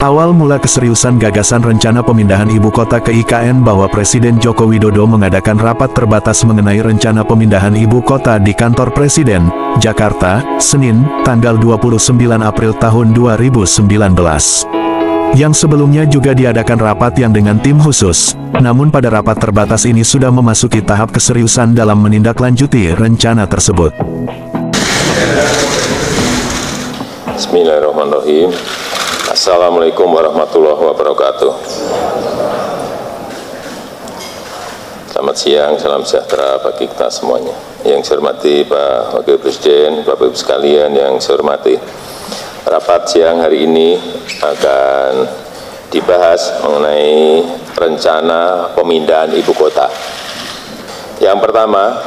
Awal mula keseriusan gagasan rencana pemindahan ibu kota ke IKN bahwa Presiden Joko Widodo mengadakan rapat terbatas mengenai rencana pemindahan ibu kota di kantor Presiden, Jakarta, Senin, tanggal 29 April tahun 2019. Yang sebelumnya juga diadakan rapat yang dengan tim khusus, namun pada rapat terbatas ini sudah memasuki tahap keseriusan dalam menindaklanjuti rencana tersebut. Bismillahirrahmanirrahim. Assalamualaikum warahmatullahi wabarakatuh. Selamat siang, salam sejahtera bagi kita semuanya. Yang saya hormati Pak Wakil Presiden, Bapak Ibu sekalian yang saya hormati, rapat siang hari ini akan dibahas mengenai rencana pemindahan ibu kota. Yang pertama,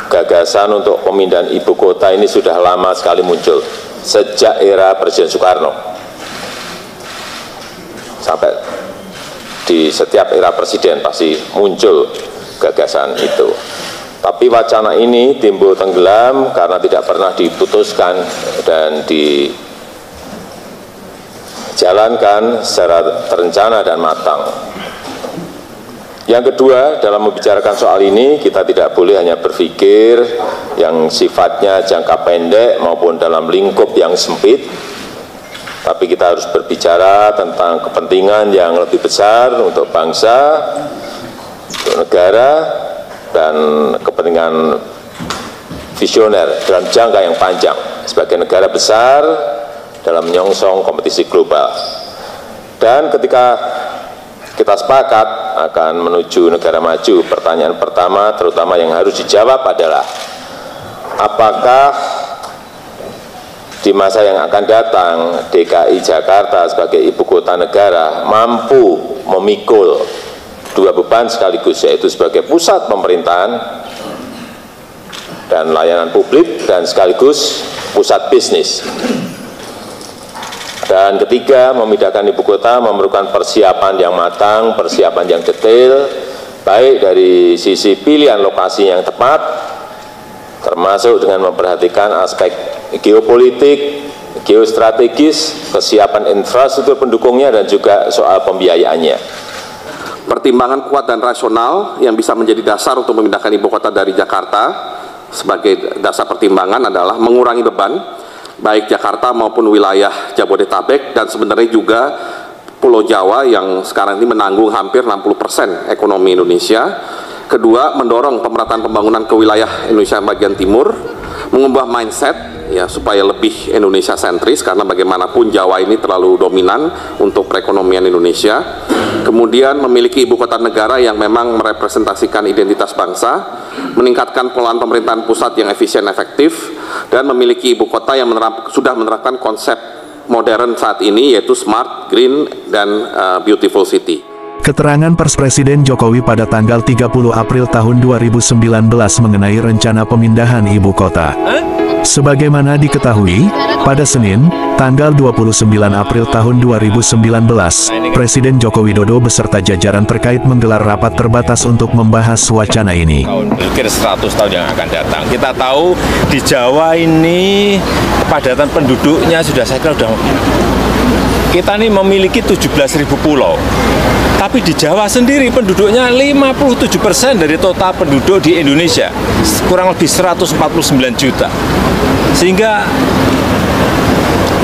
gagasan untuk pemindahan ibu kota ini sudah lama sekali muncul, sejak era Presiden Soekarno. Sampai di setiap era presiden pasti muncul gagasan itu. Tapi wacana ini timbul tenggelam karena tidak pernah diputuskan dan dijalankan secara terencana dan matang. Yang kedua, dalam membicarakan soal ini, kita tidak boleh hanya berpikir yang sifatnya jangka pendek maupun dalam lingkup yang sempit, tapi kita harus berbicara tentang kepentingan yang lebih besar untuk bangsa, untuk negara, dan kepentingan visioner dalam jangka yang panjang sebagai negara besar dalam menyongsong kompetisi global. Dan ketika kita sepakat akan menuju negara maju, pertanyaan pertama terutama yang harus dijawab adalah apakah di masa yang akan datang DKI Jakarta sebagai ibu kota negara mampu memikul dua beban sekaligus, yaitu sebagai pusat pemerintahan dan layanan publik dan sekaligus pusat bisnis. Dan ketiga, memindahkan ibu kota memerlukan persiapan yang matang, persiapan yang detail, baik dari sisi pilihan lokasi yang tepat, termasuk dengan memperhatikan aspek geopolitik, geostrategis, kesiapan infrastruktur pendukungnya, dan juga soal pembiayaannya. Pertimbangan kuat dan rasional yang bisa menjadi dasar untuk memindahkan ibu kota dari Jakarta sebagai dasar pertimbangan adalah mengurangi beban, baik Jakarta maupun wilayah Jabodetabek, dan sebenarnya juga Pulau Jawa yang sekarang ini menanggung hampir 60% ekonomi Indonesia. Kedua, mendorong pemerataan pembangunan ke wilayah Indonesia bagian timur, mengubah mindset ya supaya lebih Indonesia sentris, karena bagaimanapun Jawa ini terlalu dominan untuk perekonomian Indonesia. Kemudian memiliki ibu kota negara yang memang merepresentasikan identitas bangsa, meningkatkan pengelolaan pemerintahan pusat yang efisien efektif, dan memiliki ibu kota yang sudah menerapkan konsep modern saat ini, yaitu smart, green, dan beautiful city. Keterangan pers Presiden Jokowi pada tanggal 30 April tahun 2019 mengenai rencana pemindahan ibu kota. Sebagaimana diketahui, pada Senin, tanggal 29 April tahun 2019, Presiden Joko Widodo beserta jajaran terkait menggelar rapat terbatas untuk membahas wacana ini. Mungkin 100 tahun yang akan datang. Kita tahu di Jawa ini kepadatan penduduknya sudah, saya kira sudah, kita ini memiliki 17.000 pulau. Tapi di Jawa sendiri penduduknya 57% dari total penduduk di Indonesia, kurang lebih 149 juta. Sehingga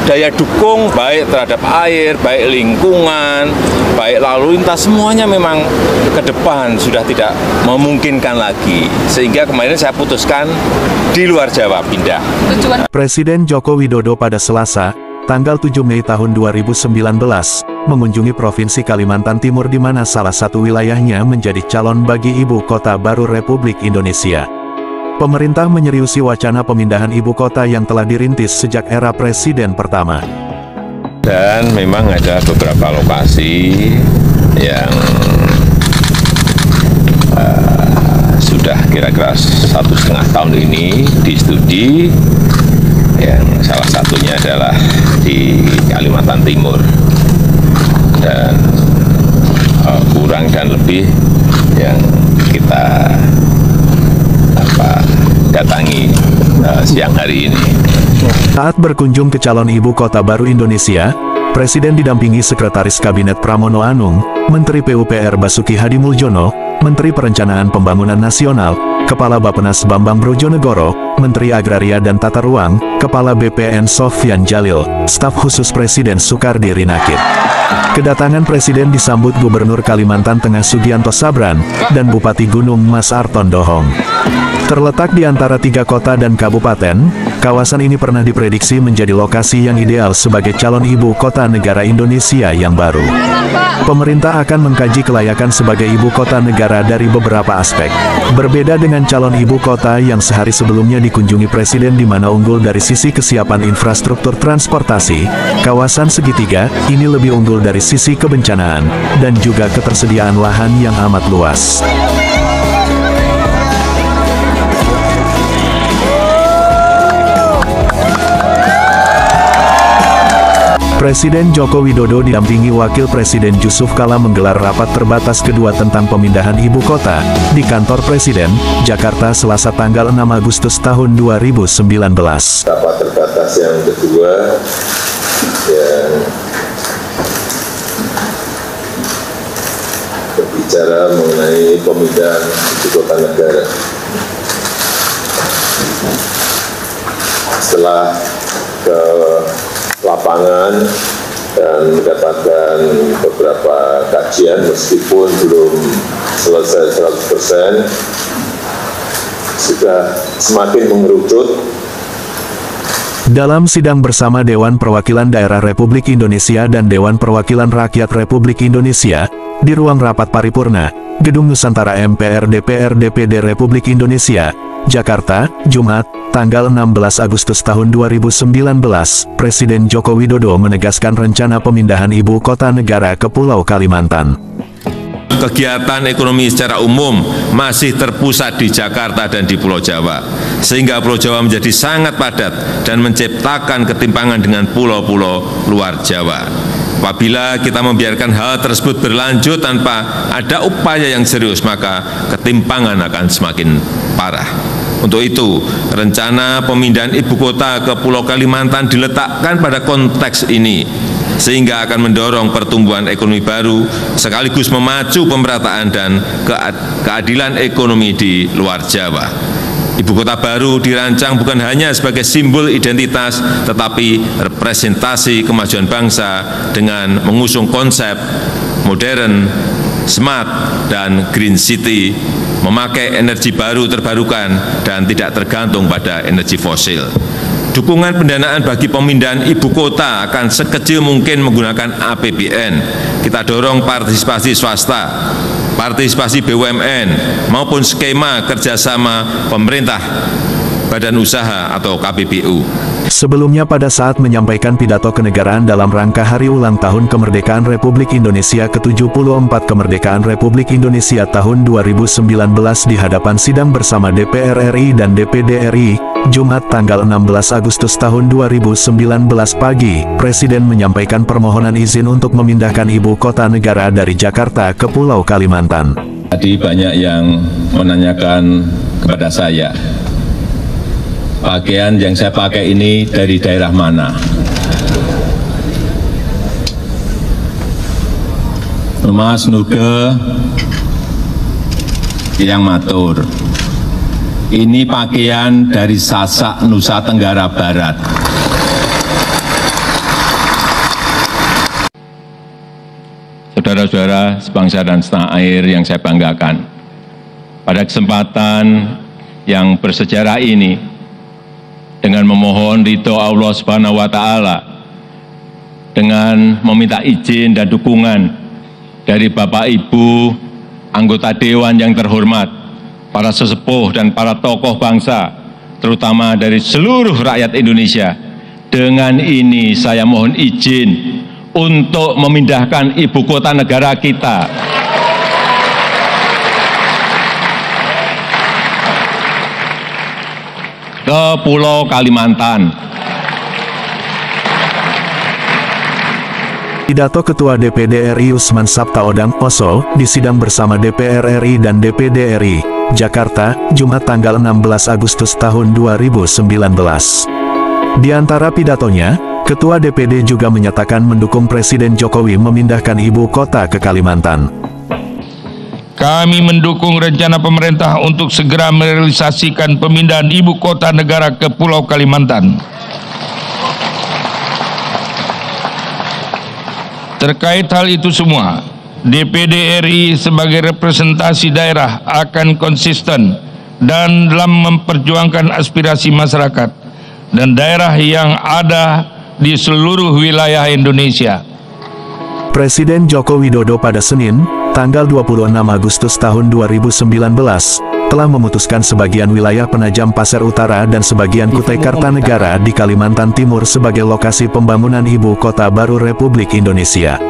daya dukung baik terhadap air, baik lingkungan, baik lalu lintas, semuanya memang ke depan sudah tidak memungkinkan lagi. Sehingga kemarin saya putuskan di luar Jawa pindah. Presiden Joko Widodo pada Selasa, tanggal 7 Mei tahun 2019, mengunjungi Provinsi Kalimantan Timur di mana salah satu wilayahnya menjadi calon bagi ibu kota baru Republik Indonesia. Pemerintah menyeriusi wacana pemindahan ibu kota yang telah dirintis sejak era Presiden pertama. Dan memang ada beberapa lokasi yang sudah kira-kira 1,5 tahun ini di-studi, yang salah satunya adalah di Kalimantan Timur. Dan kurang dan lebih yang kita datangi siang hari ini. Saat berkunjung ke calon ibu kota baru Indonesia, Presiden didampingi Sekretaris Kabinet Pramono Anung, Menteri PUPR Basuki Hadi Muljono, Menteri Perencanaan Pembangunan Nasional, Kepala Bappenas Bambang Brojonegoro, Menteri Agraria dan Tata Ruang, Kepala BPN Sofyan Jalil, Staf Khusus Presiden Soekardi Rinakit. Kedatangan Presiden disambut Gubernur Kalimantan Tengah Sugianto Sabran, dan Bupati Gunung Mas Arton Dohong. Terletak di antara 3 kota dan kabupaten, kawasan ini pernah diprediksi menjadi lokasi yang ideal sebagai calon ibu kota negara Indonesia yang baru. Pemerintah akan mengkaji kelayakan sebagai ibu kota negara dari beberapa aspek. Berbeda dengan calon ibu kota yang sehari sebelumnya dikunjungi Presiden di mana unggul dari sisi kesiapan infrastruktur transportasi, kawasan segitiga ini lebih unggul dari sisi kebencanaan, dan juga ketersediaan lahan yang amat luas. Presiden Joko Widodo didampingi Wakil Presiden Yusuf Kala menggelar rapat terbatas kedua tentang pemindahan ibu kota di kantor Presiden, Jakarta Selasa tanggal 6 Agustus tahun 2019. Rapat terbatas yang kedua yang berbicara mengenai pemindahan ibu kota negara. Setelah ke lapangan dan mendapatkan beberapa kajian meskipun belum selesai 100%, sudah semakin mengerucut. Dalam sidang bersama Dewan Perwakilan Daerah Republik Indonesia dan Dewan Perwakilan Rakyat Republik Indonesia, di ruang rapat paripurna, Gedung Nusantara MPR DPR DPD Republik Indonesia, Jakarta, Jumat, tanggal 16 Agustus tahun 2019, Presiden Joko Widodo menegaskan rencana pemindahan ibu kota negara ke Pulau Kalimantan. Kegiatan ekonomi secara umum masih terpusat di Jakarta dan di Pulau Jawa, sehingga Pulau Jawa menjadi sangat padat dan menciptakan ketimpangan dengan pulau-pulau luar Jawa. Apabila kita membiarkan hal tersebut berlanjut tanpa ada upaya yang serius, maka ketimpangan akan semakin parah. Untuk itu, rencana pemindahan ibu kota ke Pulau Kalimantan diletakkan pada konteks ini, sehingga akan mendorong pertumbuhan ekonomi baru, sekaligus memacu pemerataan dan keadilan ekonomi di luar Jawa. Ibu kota baru dirancang bukan hanya sebagai simbol identitas, tetapi representasi kemajuan bangsa dengan mengusung konsep modern, smart, dan green city, memakai energi baru terbarukan dan tidak tergantung pada energi fosil. Dukungan pendanaan bagi pemindahan ibu kota akan sekecil mungkin menggunakan APBN. Kita dorong partisipasi swasta, partisipasi BUMN, maupun skema kerjasama pemerintah, badan usaha atau KPBU. Sebelumnya pada saat menyampaikan pidato kenegaraan dalam rangka Hari Ulang Tahun Kemerdekaan Republik Indonesia ke-74 Kemerdekaan Republik Indonesia tahun 2019 di hadapan sidang bersama DPR RI dan DPD RI, Jumat tanggal 16 Agustus tahun 2019 pagi, Presiden menyampaikan permohonan izin untuk memindahkan ibu kota negara dari Jakarta ke Pulau Kalimantan. Tadi banyak yang menanyakan kepada saya, pakaian yang saya pakai ini dari daerah mana? Mas Nuge yang matur, ini pakaian dari Sasak, Nusa Tenggara Barat. Saudara-saudara sebangsa dan setanah air yang saya banggakan, pada kesempatan yang bersejarah ini, dengan memohon ridho Allah Subhanahu wa Ta'ala, dengan meminta izin dan dukungan dari Bapak Ibu anggota Dewan yang terhormat, para sesepuh dan para tokoh bangsa, terutama dari seluruh rakyat Indonesia. Dengan ini saya mohon izin untuk memindahkan ibu kota negara kita ke Pulau Kalimantan. Pidato Ketua DPD RI Usman Sabtaodang Oso di sidang bersama DPR RI dan DPD RI, Jakarta, Jumat tanggal 16 Agustus tahun 2019. Di antara pidatonya, Ketua DPD juga menyatakan mendukung Presiden Jokowi memindahkan ibu kota ke Kalimantan. Kami mendukung rencana pemerintah untuk segera merealisasikan pemindahan ibu kota negara ke Pulau Kalimantan. Terkait hal itu semua, DPD RI sebagai representasi daerah akan konsisten dan dalam memperjuangkan aspirasi masyarakat dan daerah yang ada di seluruh wilayah Indonesia. Presiden Joko Widodo pada Senin, tanggal 26 Agustus tahun 2019, telah memutuskan sebagian wilayah Penajam Pasir Utara dan sebagian Kutai Kartanegara di Kalimantan Timur sebagai lokasi pembangunan ibu kota baru Republik Indonesia.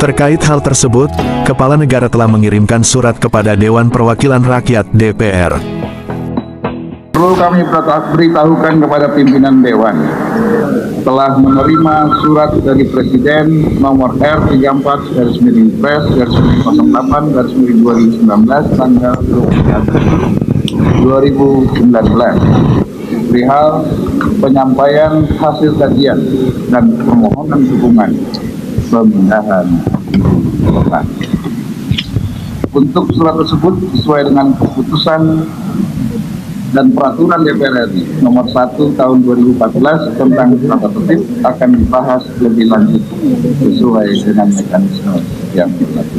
Terkait hal tersebut, Kepala Negara telah mengirimkan surat kepada Dewan Perwakilan Rakyat (DPR). Perlu kami beritahukan kepada pimpinan Dewan, telah menerima surat dari Presiden nomor R34/Pres/08/2019 tanggal 2019 perihal penyampaian hasil kajian dan permohonan dukungan pemindahan ibu kota. Untuk surat tersebut sesuai dengan keputusan dan peraturan DPR RI nomor 1 tahun 2014 tentang tata tertib akan dibahas lebih lanjut sesuai dengan mekanisme yang berlaku.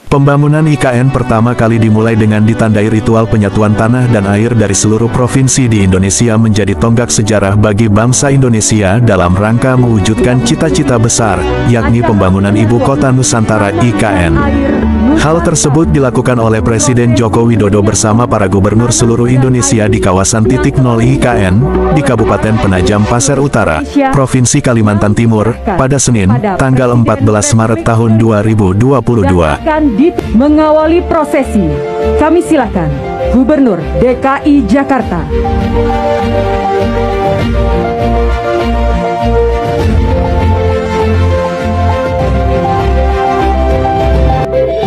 Pembangunan IKN pertama kali dimulai dengan ditandai ritual penyatuan tanah dan air dari seluruh provinsi di Indonesia menjadi tonggak sejarah bagi bangsa Indonesia dalam rangka mewujudkan cita-cita besar, yakni pembangunan Ibu Kota Nusantara (IKN). Hal tersebut dilakukan oleh Presiden Joko Widodo bersama para gubernur seluruh Indonesia di kawasan titik nol IKN, di Kabupaten Penajam Pasir Utara, Provinsi Kalimantan Timur, pada Senin, tanggal 14 Maret tahun 2022. Mengawali prosesi, kami silakan Gubernur DKI Jakarta.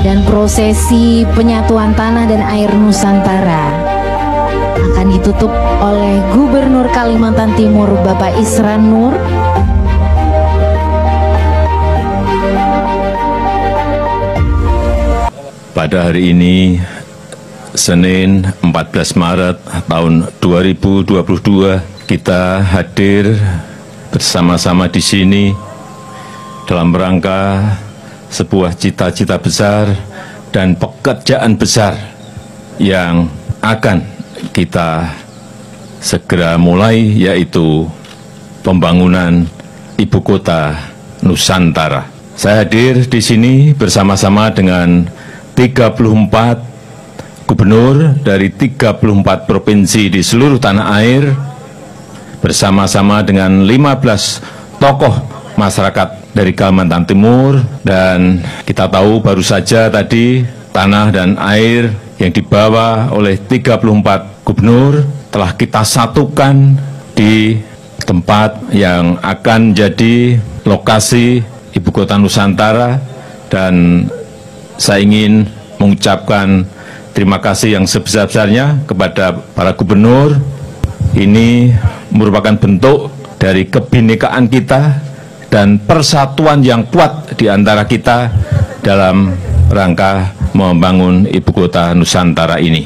Dan prosesi penyatuan tanah dan air Nusantara akan ditutup oleh Gubernur Kalimantan Timur Bapak Isran Nur. Pada hari ini, Senin 14 Maret tahun 2022, kita hadir bersama-sama di sini dalam rangka sebuah cita-cita besar dan pekerjaan besar yang akan kita segera mulai, yaitu pembangunan Ibu Kota Nusantara. Saya hadir di sini bersama-sama dengan 34 gubernur dari 34 provinsi di seluruh tanah air, bersama-sama dengan 15 tokoh masyarakat dari Kalimantan Timur, dan kita tahu baru saja tadi tanah dan air yang dibawa oleh 34 gubernur telah kita satukan di tempat yang akan jadi lokasi Ibu Kota Nusantara, dan saya ingin mengucapkan terima kasih yang sebesar-besarnya kepada para gubernur. Ini merupakan bentuk dari kebinekaan kita dan persatuan yang kuat di antara kita dalam rangka membangun Ibu Kota Nusantara ini.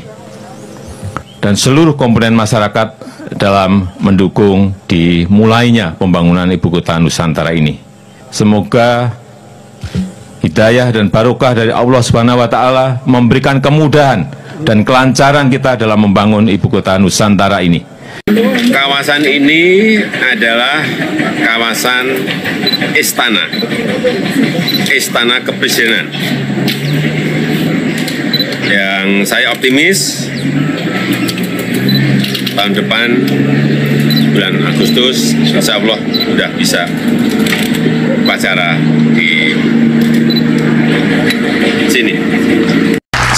Dan seluruh komponen masyarakat dalam mendukung dimulainya pembangunan Ibu Kota Nusantara ini. Semoga hidayah dan barokah dari Allah Subhanahu wa Ta'ala memberikan kemudahan dan kelancaran kita dalam membangun Ibu Kota Nusantara ini. Kawasan ini adalah kawasan istana kepresidenan, yang saya optimis tahun depan bulan Agustus insya Allah sudah bisa upacara di sini.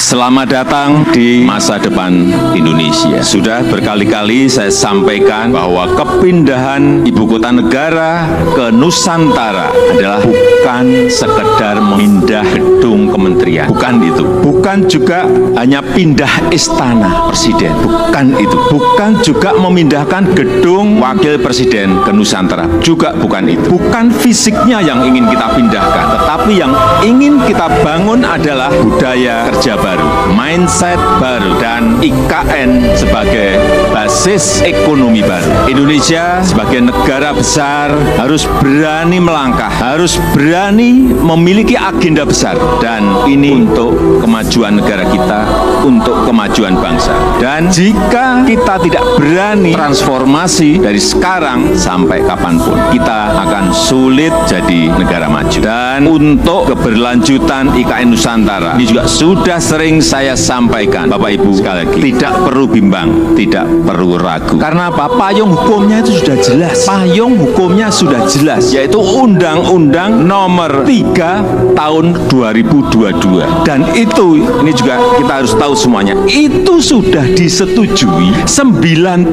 Selamat datang di masa depan Indonesia. Sudah berkali-kali saya sampaikan bahwa kepindahan ibu kota negara ke Nusantara adalah bukan sekedar memindah gedung kementerian. Bukan itu. Bukan juga hanya pindah istana presiden. Bukan itu. Bukan juga memindahkan gedung wakil presiden ke Nusantara. Juga bukan itu. Bukan fisiknya yang ingin kita pindahkan, tetapi yang ingin kita bangun adalah budaya kerja baru, mindset baru, dan IKN sebagai basis ekonomi baru. Indonesia sebagai negara besar harus berani melangkah, harus berani memiliki agenda besar, dan ini untuk kemajuan negara kita, untuk kemajuan bangsa. Dan jika kita tidak berani transformasi dari sekarang sampai kapanpun, kita akan sulit jadi negara maju. Dan untuk keberlanjutan IKN Nusantara, ini juga sudah sering saya sampaikan, Bapak Ibu, sekali lagi, tidak perlu bimbang, tidak perlu ragu. Karena apa? Payung hukumnya itu sudah jelas. Payung hukumnya sudah jelas, yaitu Undang-Undang Nomor 3 Tahun 2022. Dan itu, ini juga kita harus tahu semuanya, itu sudah disetujui 93%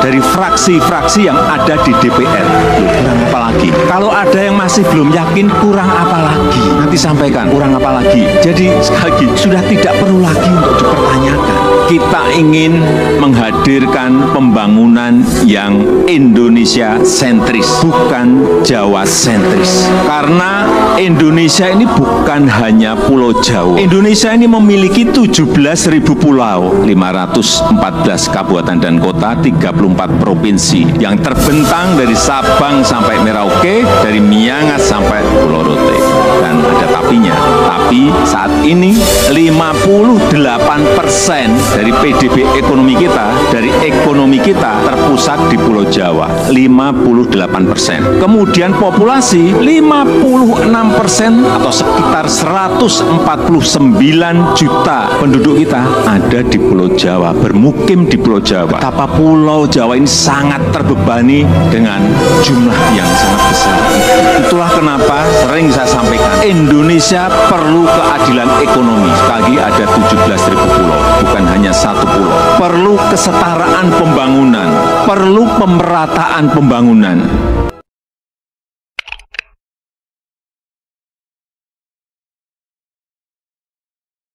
dari fraksi-fraksi yang ada di DPR. Kurang apa lagi? Kalau ada yang masih belum yakin, kurang apa lagi? Nanti sampaikan, kurang apa lagi? Jadi sekali lagi, sudah tidak perlu lagi untuk dipertanyakan. Kita ingin menghadirkan pembangunan yang Indonesia sentris, bukan Jawa sentris. Karena Indonesia ini bukan hanya Pulau Jawa. Indonesia ini memiliki 17.000 pulau, 514 kabupaten dan kota, 34 provinsi yang terbentang dari Sabang sampai Merauke, dari Miangas sampai Pulau Rote. Dan ada tapinya. Tapi saat ini 58% dari PDB ekonomi kita, dari ekonomi kita terpusat di Pulau Jawa, 58%. Kemudian populasi 56% atau sekitar 149 juta penduduk kita ada di Pulau Jawa, bermukim di Pulau Jawa. Betapa Pulau Jawa ini sangat terbebani dengan jumlah yang sangat besar. Itulah kenapa sering saya sampaikan, Indonesia perlu keadilan ekonomi. Sekali lagi, ada 17.000 pulau, bukan hanya satu pulau. Perlu kesetaraan pembangunan, perlu pemerataan pembangunan.